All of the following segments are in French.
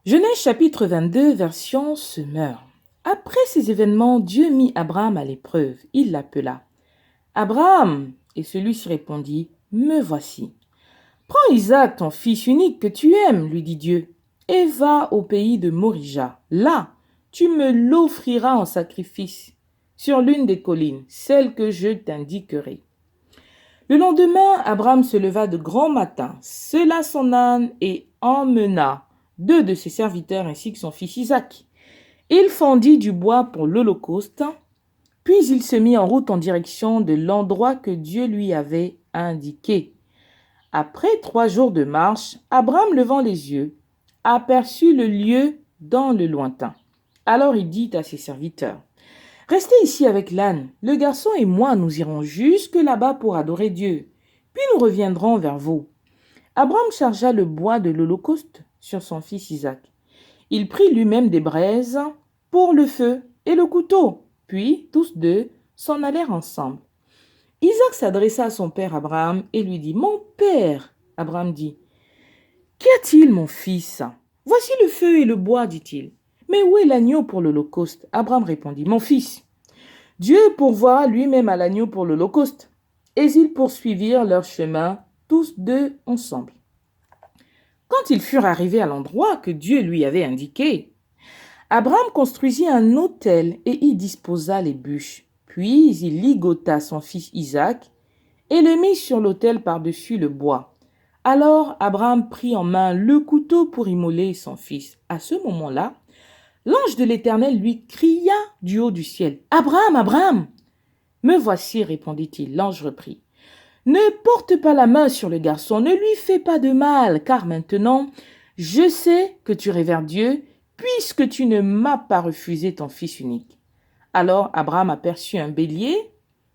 Genèse chapitre 22, version Semeur. Après ces événements, Dieu mit Abraham à l'épreuve. Il l'appela. Abraham, et celui-ci répondit, me voici. Prends Isaac, ton fils unique que tu aimes, lui dit Dieu, et va au pays de Morija. Là, tu me l'offriras en sacrifice sur l'une des collines, celle que je t'indiquerai. Le lendemain, Abraham se leva de grand matin, sella son âne et emmena deux de ses serviteurs ainsi que son fils Isaac. Il fendit du bois pour l'holocauste, puis il se mit en route en direction de l'endroit que Dieu lui avait indiqué. Après 3 jours de marche, Abraham, levant les yeux, aperçut le lieu dans le lointain. Alors il dit à ses serviteurs, « Restez ici avec l'âne. Le garçon et moi, nous irons jusque là-bas pour adorer Dieu. Puis nous reviendrons vers vous. » Abraham chargea le bois de l'holocauste sur son fils Isaac. Il prit lui-même des braises pour le feu et le couteau. Puis tous deux s'en allèrent ensemble. Isaac s'adressa à son père Abraham et lui dit, « Mon père !» Abraham dit, « Qu'y a-t-il, mon fils ? Voici le feu et le bois, dit-il. Mais où est l'agneau pour l'holocauste ? Abraham répondit, « Mon fils, Dieu pourvoira lui-même à l'agneau pour l'holocauste. » Et ils poursuivirent leur chemin, tous deux ensemble. Quand ils furent arrivés à l'endroit que Dieu lui avait indiqué, Abraham construisit un autel et y disposa les bûches. Puis il ligota son fils Isaac et le mit sur l'autel par-dessus le bois. Alors Abraham prit en main le couteau pour immoler son fils. À ce moment-là, l'ange de l'Éternel lui cria du haut du ciel, « Abraham, Abraham !»« Me voici, répondit-il. » L'ange reprit, « Ne porte pas la main sur le garçon, ne lui fais pas de mal, car maintenant, je sais que tu révères Dieu, puisque tu ne m'as pas refusé ton fils unique. » Alors Abraham aperçut un bélier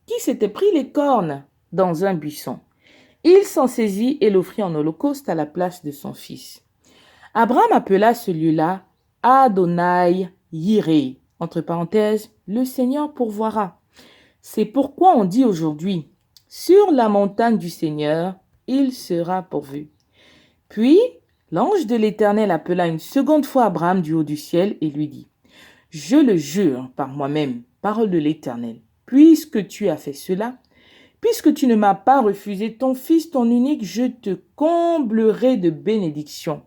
qui s'était pris les cornes dans un buisson. Il s'en saisit et l'offrit en holocauste à la place de son fils. Abraham appela ce lieu-là Adonai Yireh, entre parenthèses, le Seigneur pourvoira. C'est pourquoi on dit aujourd'hui, sur la montagne du Seigneur, il sera pourvu. Puis l'ange de l'Éternel appela une seconde fois Abraham du haut du ciel et lui dit, « Je le jure par moi-même, parole de l'Éternel, puisque tu as fait cela, puisque tu ne m'as pas refusé ton fils, ton unique, je te comblerai de bénédictions.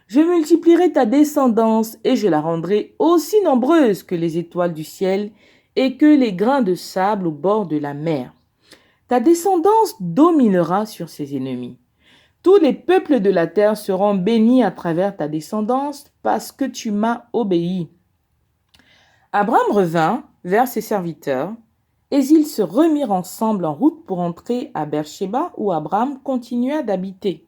Je multiplierai ta descendance et je la rendrai aussi nombreuse que les étoiles du ciel et que les grains de sable au bord de la mer. Ta descendance dominera sur ses ennemis. Tous les peuples de la terre seront bénis à travers ta descendance parce que tu m'as obéi. » Abraham revint vers ses serviteurs et ils se remirent ensemble en route pour entrer à Beersheba où Abraham continua d'habiter.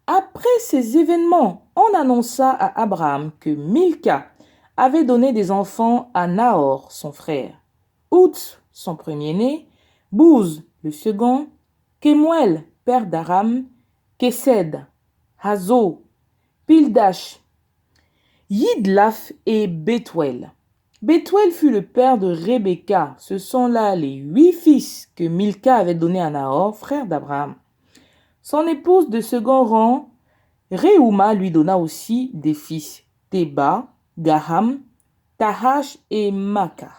Après ces événements, on annonça à Abraham que Milca avait donné des enfants à Nahor, son frère, Outs, son premier-né, Bouz, le second, Kemuel, père d'Aram, Kesed, Hazo, Pildash, Yidlaf et Bethuel. Bethuel fut le père de Rebecca. Ce sont là les 8 fils que Milca avait donnés à Nahor, frère d'Abraham. Son épouse de second rang, Rehouma, lui donna aussi des fils, Théba, Gaham, Tahash et Maca.